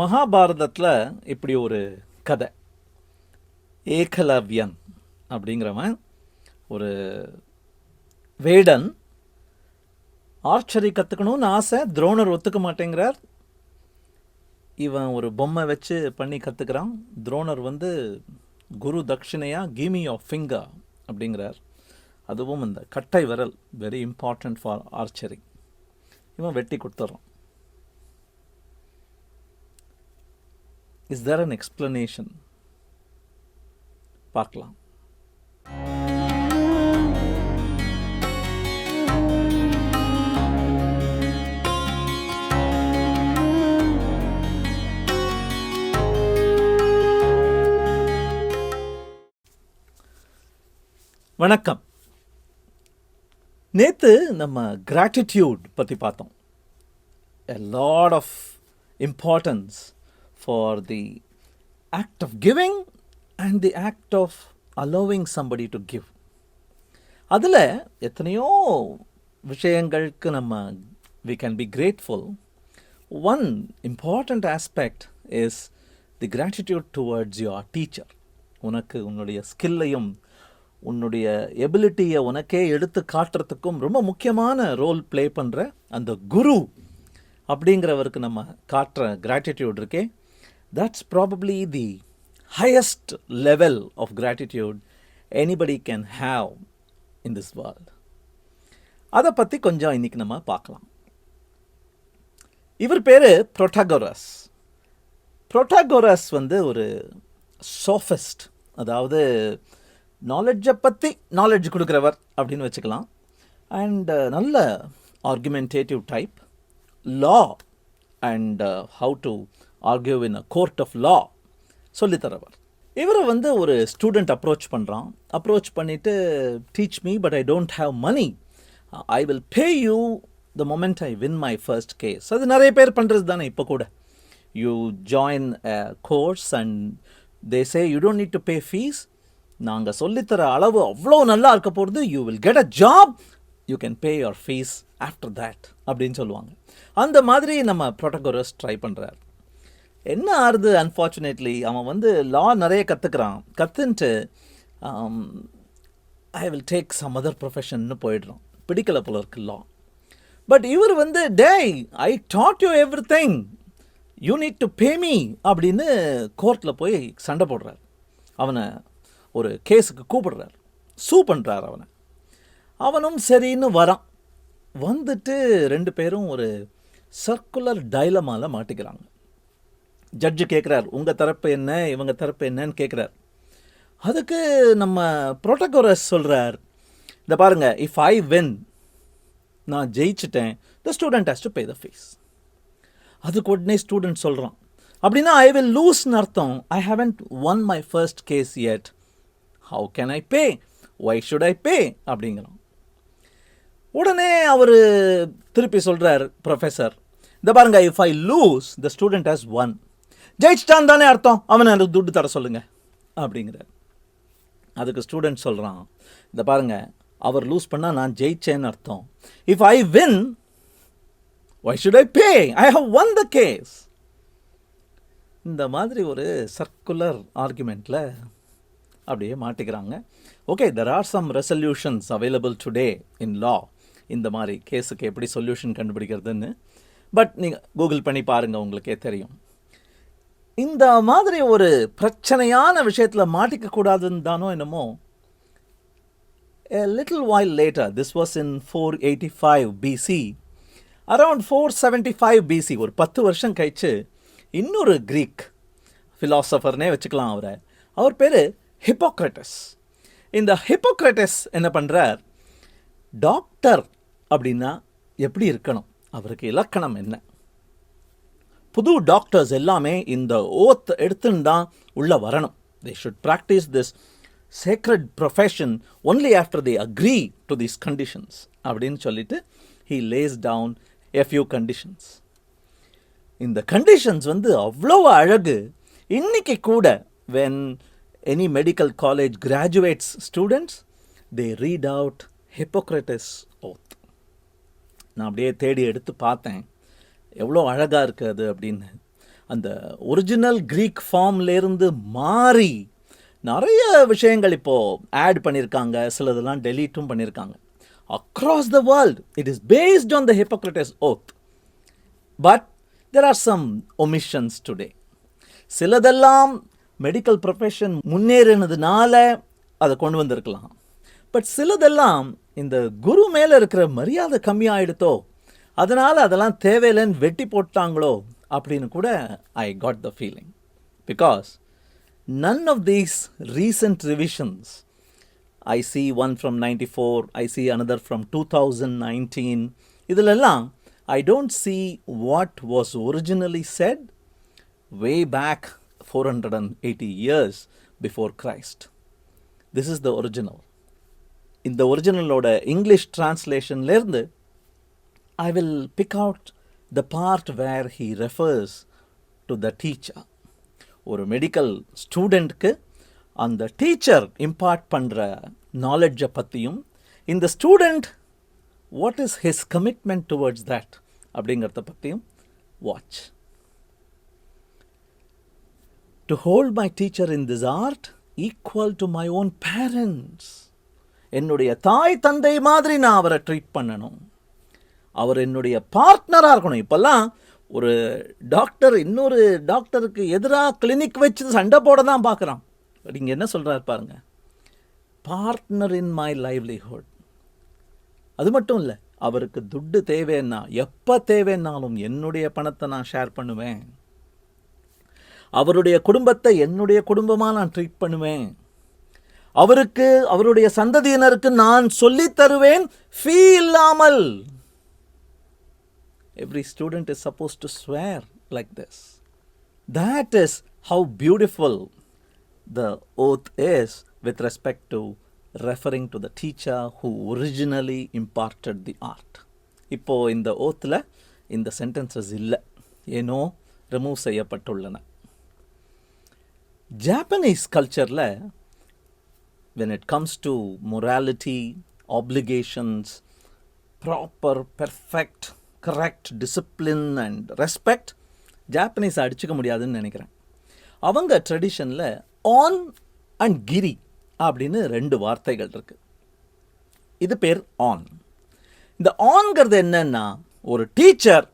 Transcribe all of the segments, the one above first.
மகாபாரதத்தில் இப்படி ஒரு கதை. ஏகலவ்யன் அப்படிங்கிறவன் ஒரு வேடன். ஆர்ச்சரி கற்றுக்கணும்னு ஆசை. துரோணர் ஒத்துக்க மாட்டேங்கிறார். இவன் ஒரு பொம்மை வச்சு பண்ணி கற்றுக்கிறான். துரோணர் குரு தட்சிணையாக கிமி ஆஃப் ஃபிங்கர் அப்படிங்கிறார். அதுவும் இந்த கட்டை விரல் வெரி இம்பார்ட்டன்ட் ஃபார் ஆர்ச்சரி. இவன் வெட்டி கொடுத்துட்றான். Is there an explanation? பார்க்கலாம். வணக்கம். நேற்று நம்ம கிராட்டிடியூட் பற்றி பார்த்தோம். A lot of importance for the act of giving and the act of allowing somebody to give. அதில் எத்தனையோ விஷயங்களுக்கு நம்ம we can be grateful. One important aspect is the gratitude towards your teacher. உனக்கு உன்னுடைய ஸ்கில்லையும் உன்னுடைய எபிலிட்டியை உனக்கே எடுத்து காட்டுறதுக்கும் ரொம்ப முக்கியமான ரோல் ப்ளே பண்ணுற அந்த குரு அப்படிங்கிறவருக்கு நம்ம காட்டுற கிராட்டிடியூட் இருக்கே, that's probably the highest level of gratitude anybody can have in this world. அதை பற்றி கொஞ்சம் இன்றைக்கி நம்ம பார்க்கலாம். இவர் பேர் புரோட்டாகோரஸ். புரோட்டாகோரஸ் ஒரு சோஃபிஸ்ட், அதாவது நாலெட்ஜை பற்றி நாலெட்ஜ் கொடுக்குறவர் அப்படின்னு வச்சுக்கலாம். அண்ட் நல்ல argumentative type. Law and how to argue in a court of law சொல்லித்தரவர். இவரை ஒரு ஸ்டூடெண்ட் அப்ரோச் பண்ணுறான். அப்ரோச் பண்ணிவிட்டு, teach me but I don't have money, I will pay you the moment I win my first case. அது நிறைய பேர் பண்ணுறது தானே இப்போ கூட. You join a course and they say you don't need to pay fees. நாங்கள் சொல்லித்தர அளவு அவ்வளோ நல்லா இருக்க போகிறது. You will get a job, you can pay your fees after that அப்படின்னு சொல்லுவாங்க. அந்த மாதிரி நம்ம புரோட்டாகோரஸ் ட்ரை பண்ணுறார். என்ன ஆறுது, அன்ஃபார்ச்சுனேட்லி அவன் லா நிறைய கற்றுக்கிறான். கற்றுன்ட்டு I will take some other ப்ரொஃபஷன்னு போயிடுறான். பிடிக்கலை போல இருக்கு லா. பட் இவர் டேய், I taught you everything, you need to pay me அப்படின்னு கோர்ட்டில் போய் சண்டை போடுறார். அவனை ஒரு கேஸுக்கு கூப்பிடுறார், சூ பண்ணுறார் அவனை. அவனும் சரின்னு வரான். வந்துட்டு ரெண்டு பேரும் ஒரு சர்க்குலர் டைலமாவில் மாட்டிக்கிறாங்க. ஜட்ஜு கேட்குறார், உங்கள் தரப்பு என்ன, இவங்க தரப்பு என்னன்னு கேட்குறார். அதுக்கு நம்ம புரோட்டாகோரஸ் சொல்கிறார், இந்த பாருங்க, இஃப் ஐ வின், நான் ஜெயிச்சிட்டேன், the student has to pay the fees. அதுக்கு உடனே ஸ்டூடெண்ட் சொல்கிறான், அப்படின்னா ஐ வில் லூஸ்னு அர்த்தம். I haven't won my first case yet. How can I pay? Why should I pay? அப்படிங்கிறோம். உடனே அவர் திருப்பி சொல்கிறார், ப்ரொஃபஸர், இந்த பாருங்க, if I lose, the student has won. ஜெயிச்சிட்டான் தானே அர்த்தம், அவனை எனக்கு துட்டு தர சொல்லுங்க அப்படிங்கிறார். அதுக்கு ஸ்டூடெண்ட் சொல்கிறான், இந்த பாருங்க, அவர் லூஸ் பண்ணால் நான் ஜெயிச்சேன்னு அர்த்தம். If I win, why should I pay? I have won the case. இந்த மாதிரி ஒரு சர்க்குலர் ஆர்குமெண்ட்டில் அப்படியே மாட்டிக்கிறாங்க. Okay, there are some resolutions available today in law. இந்த மாதிரி கேஸுக்கு எப்படி சொல்யூஷன் கண்டுபிடிக்கிறதுன்னு. பட் நீங்கள் கூகுள் பண்ணி பாருங்கள், உங்களுக்கே தெரியும். இந்த மாதிரி ஒரு பிரச்சனையான விஷயத்தில் மாட்டிக்கக்கூடாதுன்னு தானோ என்னமோ. A little while later, this was in 485 BC, around 475 BC, ஒரு 10 வருஷம் கழிச்சு இன்னொரு கிரீக் ஃபிலாசபர்னே வச்சுக்கலாம் அவரை. அவர் பேர் ஹிப்போக்ரேட்டஸ். இந்த ஹிப்போக்ரேட்டஸ் என்ன பண்ணுறார், டாக்டர் அப்படின்னா எப்படி இருக்கணும், அவருக்கு இலக்கணம் என்ன. புது டாக்டர்ஸ் எல்லாமே இந்த ஓத் எடுத்துன்னு தான் உள்ளே வரணும். they should practice this sacred profession only after they agree to these conditions அப்படின்னு சொல்லிட்டு he lays down a few conditions. இந்த கண்டிஷன்ஸ் அவ்வளோ அழகு. இன்னைக்கு கூட when any medical college graduates students, they read out Hippocrates oath. நான் அப்படியே தேடி எடுத்து பார்த்தேன், எவ்வளோ அழகாக இருக்குது அது அப்படின்னு. அந்த ஒரிஜினல் க்ரீக் ஃபார்ம்லேருந்து மாறி நிறைய விஷயங்கள் இப்போது ஆட் பண்ணியிருக்காங்க, சிலதெல்லாம் டெலீட்டும் பண்ணியிருக்காங்க. Across the world, it is based on the Hippocrates oath. But there are some omissions today. சிலதெல்லாம் மெடிக்கல் ப்ரொஃபஷன் முன்னேறினதுனால அதை கொண்டு வந்திருக்கலாம். பட் சிலதெல்லாம் இந்த குரு மேலே இருக்கிற மரியாதை கம்மியாயிடுத்தோ, அதனால் அதெல்லாம் தேவையில்லைன்னு வெட்டி போட்டாங்களோ அப்படின்னு கூட I got the feeling. Because none of these recent revisions, I see one from 94, I see another from 2019, இதிலெல்லாம் I don't see what was originally said way back 480 years before Christ. This is the original. In the originalோட English translationலேருந்து I will pick out the part where he refers to the teacher. ஒரு medical ஸ்டூடெண்ட்க்கு அந்த teacher impart பண்ணுற நாலெட்ஜை பற்றியும், இந்த student what is his commitment towards that அப்படிங்கிறத பற்றியும் watch. To hold my teacher in this art equal to my own parents. என்னுடைய தாய் தந்தை மாதிரி நான் அவரை ட்ரீட் பண்ணணும். அவர் என்னுடைய பார்ட்னராக இருக்கணும். இப்போல்லாம் ஒரு டாக்டர் இன்னொரு டாக்டருக்கு எதிராக கிளினிக் வச்சு சண்டை போட தான் பார்க்குறான். பட் இங்கே என்ன சொல்கிறார் பாருங்க, பார்ட்னர் இன் மை லைவ்லிஹுட். அது மட்டும் இல்லை, அவருக்கு துட்டு தேவைன்னா எப்போ தேவைன்னாலும் என்னுடைய பணத்தை நான் ஷேர் பண்ணுவேன். அவருடைய குடும்பத்தை என்னுடைய குடும்பமாக நான் ட்ரீட் பண்ணுவேன். அவருக்கு அவருடைய சந்ததியினருக்கு நான் சொல்லித் தருவேன் ஃபீ இல்லாமல். Every student is supposed to swear like this. That is how beautiful the oath is with respect to referring to the teacher who originally imparted the art. இப்போ இந்த ஓத்தில் இந்த சென்டென்சஸ் இல்லை, ஏனோ ரிமூவ் செய்யப்பட்டுள்ளன. ஜாப்பனீஸ் கல்ச்சரில் when it comes to morality, obligations, proper, perfect, correct discipline and respect, Japanese அடிச்சுக்க முடியாதுன்னு நினைக்கிறேன். அவங்க ட்ரெடிஷனில் ஆன் அண்ட் கிரி அப்படின்னு 2 வார்த்தைகள் இருக்குது. இது பேர் ஆன். இந்த ஆன்கிறது என்னன்னா, ஒரு டீச்சர்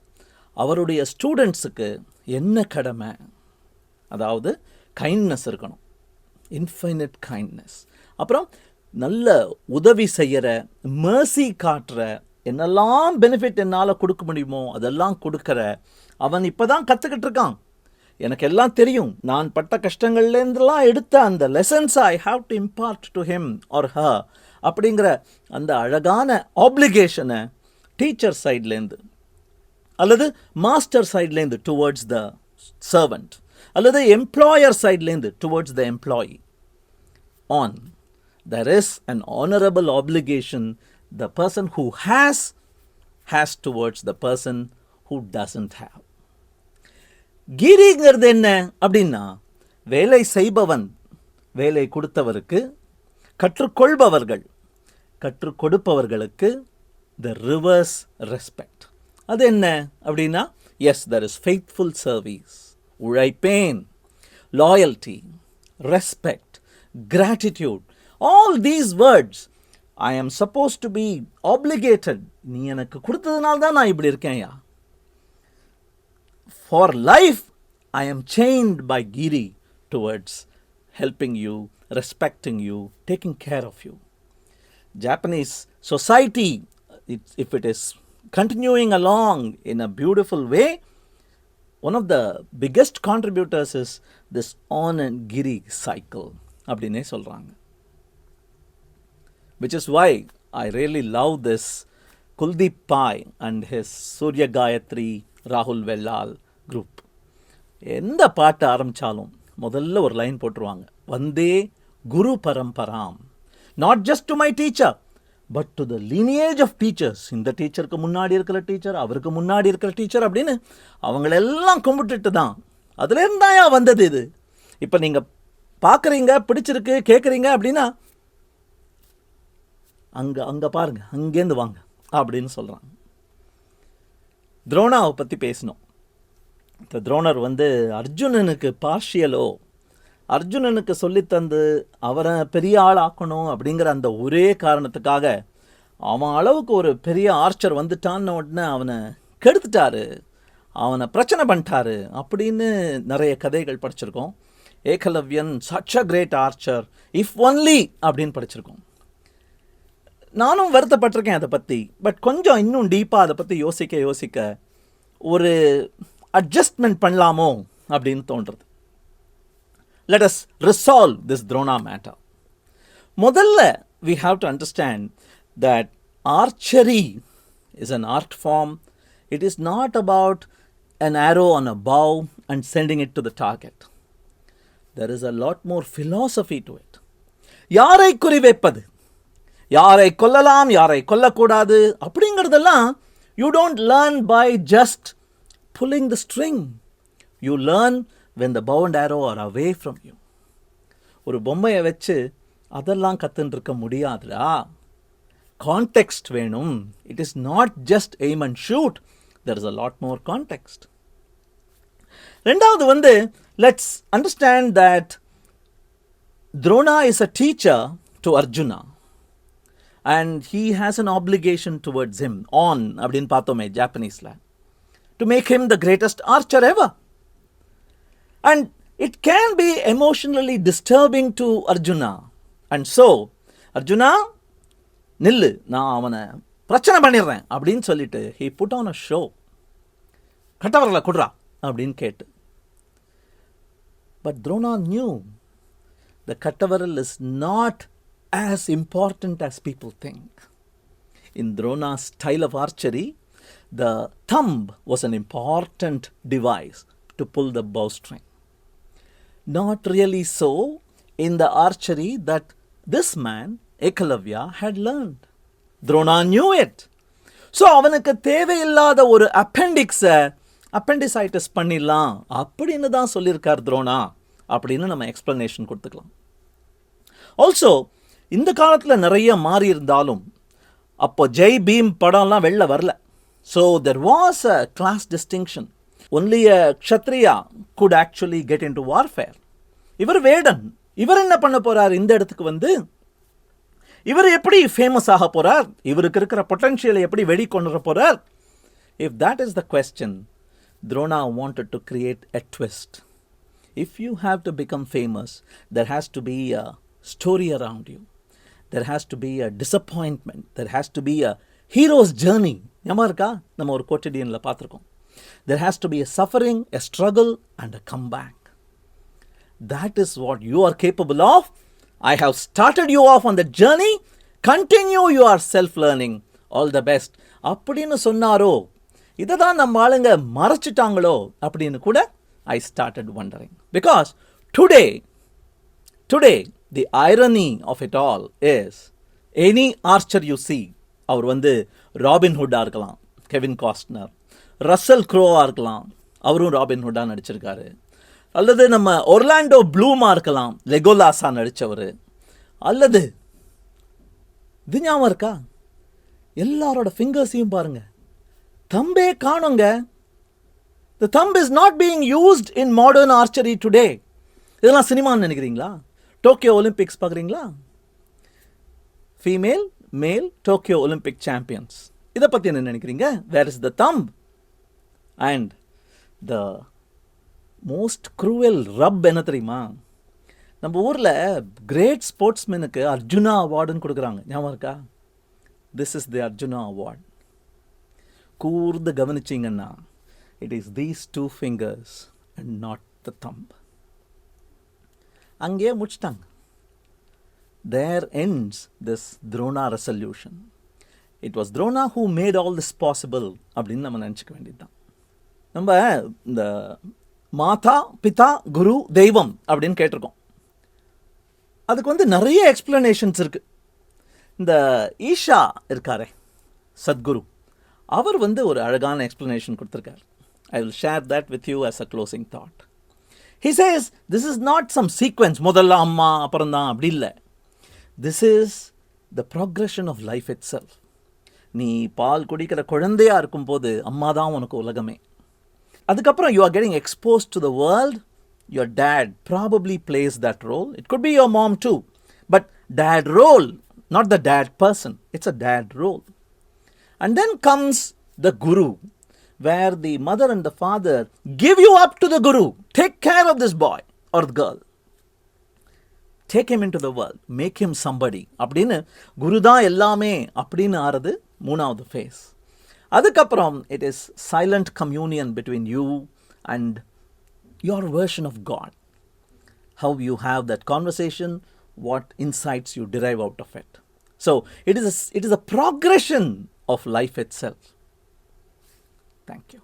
அவருடைய ஸ்டூடெண்ட்ஸுக்கு என்ன கடமை, அதாவது கைண்ட்னஸ் இருக்கணும், இன்ஃபைனட் கைண்ட்னஸ். அப்புறம் நல்ல உதவி செய்கிற, மர்சி காட்டுற, என்னெல்லாம் பெனிஃபிட் என்னால் கொடுக்க முடியுமோ அதெல்லாம் கொடுக்குற. அவன் இப்போ தான் கற்றுக்கிட்டு இருக்கான், எனக்கு எல்லாம் தெரியும், நான் பட்ட கஷ்டங்கள்லேருந்துலாம் எடுத்த அந்த lessons I have to impart to him R her அப்படிங்கிற அந்த அழகான ஆப்ளிகேஷனை டீச்சர் சைட்லேருந்து அல்லது மாஸ்டர் சைட்லேருந்து டுவர்ட்ஸ் த சர்வெண்ட் அல்லது எம்ப்ளாயர் சைட்லேருந்து towards the employee. On, there is an honorable obligation the person who has towards the person who doesn't have. கிரிங்கிறது என்ன அப்படின்னா, வேலை செய்பவன் வேலை கொடுத்தவருக்கு, கற்றுக்கொள்பவர்கள் கற்றுக் கொடுப்பவர்களுக்கு the reverse respect. அது என்ன அப்படின்னா, yes, there is faithful service, உழைப்பேன், loyalty, respect, gratitude. All these words I am supposed to be obligated. நீ எனக்கு கொடுத்ததுனால தான் நான் இப்படி இருக்கேன்யா. For life I am chained by Giri towards helping you, respecting you, taking care of you. Japanese society, if it is continuing along in a beautiful way, one of the biggest contributors is this On and Giri cycle அப்படின்னே சொல்கிறாங்க. Which is why I really love this Kuldeep Pai and his Surya Gayatri, Rahul Vellal group. எந்த பாட்டு ஆரம்பித்தாலும் முதல்ல ஒரு line போட்டுருவாங்க, வந்தே குரு பரம்பராம். Not just to my teacher but to the lineage of teachers. இந்த டீச்சருக்கு முன்னாடி இருக்கிற டீச்சர், அவருக்கு முன்னாடி இருக்கிற டீச்சர் அப்படின்னு அவங்களெல்லாம் கும்பிட்டுட்டு தான் அதுலேருந்து தான் வந்தது இது. இப்போ நீங்கள் பார்க்குறீங்க, பிடிச்சிருக்கு, கேட்குறீங்க அப்படின்னா அங்கே பாருங்க, அங்கேருந்து வாங்க அப்படின்னு சொல்கிறாங்க. துரோணாவை பற்றி பேசினோம். இந்த துரோணர் வந்து அர்ஜுனனுக்கு பார்ஷியலோ, அர்ஜுனனுக்கு சொல்லித்தந்து அவரை பெரிய ஆள் ஆக்கணும் அப்படிங்கிற அந்த ஒரே காரணத்துக்காக அவன் அளவுக்கு ஒரு பெரிய ஆர்ச்சர் வந்துட்டான்னு உடனே அவனை கெடுத்துட்டாரு, அவனை பிரச்சனை பண்ணிட்டாரு அப்படின்னு நிறைய கதைகள் படிச்சிருக்கோம். Ekalavyan such a great archer if only அப்படின்னு படிச்சிருக்கோம். நானும் வருத்தப்பட்டிருக்கேன் அதை பற்றி. பட் கொஞ்சம் இன்னும் டீப்பாக அதை பற்றி யோசிக்க ஒரு அட்ஜஸ்ட்மெண்ட் பண்ணலாமோ அப்படின்னு தோன்றுறது. Let us resolve this Drona matter. முதல்ல we have to understand that archery is an art form. It is not about an arrow on a bow and sending it to the target. There is a lot more philosophy to it. யாரை குறிவைப்பது, யாரை கொல்லலாம், யாரை கொல்லக்கூடாது அப்படிங்கிறதெல்லாம் you don't learn by just pulling the string. You learn when the bow and arrow are away from you. ஒரு பொம்மையை வச்சு அதெல்லாம் கத்துன்னு இருக்க முடியாதுடா. கான்டெக்ஸ்ட் வேணும். It is not just aim and shoot. There is a lot more context. ரெண்டாவது வந்து let's understand that Drona is a teacher to Arjuna and he has an obligation towards him. On அப்படின்னு பார்த்தோமே ஜாப்பனீஸில், to make him the greatest archer ever. And it can be emotionally disturbing to Arjuna. And so, Arjuna, நில்லு, நான் அவனை பிரச்சனை பண்ணிடுறேன் அப்படின்னு சொல்லிட்டு he put on a show. கட்டவரலை குடுறா அப்படின்னு கேட்டு. But Drona knew the கட்டவரல் is not as important as people think. In Drona's style of archery, the thumb was an important device to pull the bowstring. Not really so in the archery that this man, Ekalavya, had learned. Drona knew it. So அவனுக்கு தேவையில்லாத ஒரு appendicitis பண்ணிடலாம் அப்படின்னு தான் சொல்லியிருக்கார் துரோணா அப்படின்னு நம்ம explanation கொடுத்துக்கலாம். ஆல்சோ இந்த காலத்தில் நிறைய மாறி இருந்தாலும் அப்போ ஜெய் பீம் படம்லாம் வெளில வரல. So there was a class distinction. Only a Kshatriya could actually get into warfare. இவர் வேடன், இவர் என்ன பண்ண போறார் இந்த இடத்துக்கு வந்து? இவர் எப்படி ஃபேமஸ் ஆக போறார்? இவருக்கு இருக்கிற பொட்டன்ஷியலை எப்படி வெளிக்கொண்டு போறார்? If that is the question, Drona wanted to create a twist. If you have to become famous, there has to be a story around you. There has to be a disappointment. There has to be a hero's journey. ஞாபகம் இருக்கா? நம்ம ஒரு Quotidianல பார்த்துருக்கோம். There has to be a suffering, a struggle and a comeback. That is what you are capable of. I have started you off on the journey. Continue your self-learning. All the best. அப்படின்னு சொன்னாரோ, இதை தான் நம்ம ஆளுங்க மறைச்சிட்டாங்களோ அப்படின்னு கூட I started wondering. Because today, the irony of it all is, any archer you see, அவர் வந்து robin ஹுட்டாக இருக்கலாம், கெவின் காஸ்ட்னர், ரசல் க்ரோவாக இருக்கலாம், அவரும் ராபின் ஹுட்டாக நடிச்சிருக்காரு, அல்லது நம்ம ஒர்லாண்டோ ப்ளூமாக இருக்கலாம், லெகோலாஸாக நடித்தவர், அல்லது இது ஞாபகம் இருக்கா? எல்லாரோட ஃபிங்கர்ஸையும் பாருங்க, தம்பே காணுங்க. The thumb is not being used in modern archery today. இதெல்லாம் சினிமான்னு நினைக்கிறீங்களா? டோக்கியோ ஒலிம்பிக்ஸ் பார்க்குறீங்களா? Female male Tokyo Olympic champions, இதை பற்றி என்ன நினைக்கிறீங்க? Where is the thumb? And the most cruel rub என்ன தெரியுமா? நம்ம ஊரில் கிரேட் ஸ்போர்ட்ஸ்மேனுக்கு அர்ஜுனா அவார்டுன்னு கொடுக்குறாங்க, ஞாபகம் இருக்கா? This is the Arjuna award. கூர்ந்து கவனிச்சிங்கன்னா it is these two fingers and not the thumb. அங்கே முடிச்சிட்டாங்க. There ends this Drona resolution. It was Drona who made all this possible அப்படின்னு நம்ம நினச்சிக்க வேண்டியதுதான். நம்ம இந்த மாதா பிதா குரு தெய்வம் அப்படின்னு கேட்டிருக்கோம். அதுக்கு வந்து நிறைய எக்ஸ்பிளனேஷன்ஸ் இருக்குது. இந்த ஈஷா இருக்காரே சத்குரு, அவர் வந்து ஒரு அழகான எக்ஸ்பிளனேஷன் கொடுத்துருக்கார். I will share that with you as a closing thought. He says, this is not some sequence, முதல்ல அம்மா அப்புறம் தான், அப்படி இல்லை. This is the progression of life itself. நீ பால் குடிக்கிற குழந்தையாக இருக்கும்போது அம்மா தான் உனக்கு உலகமே. அதுக்கப்புறம் you are getting exposed to the world. Your dad probably plays that role. It could be your mom too. But dad role, not the dad person. It's a dad role. And then comes the guru, where the mother and the father give you up to the guru. Take care of this boy or the girl. Take him into the world. Make him somebody. அப்படின்னு குரு தான் எல்லாமே அப்படின்னு ஆறது மூணாவது face. அதுக்கப்புறம் it is silent communion between you and your version of God. How you have that conversation, what insights you derive out of it. So it is a progression of life itself. Thank you.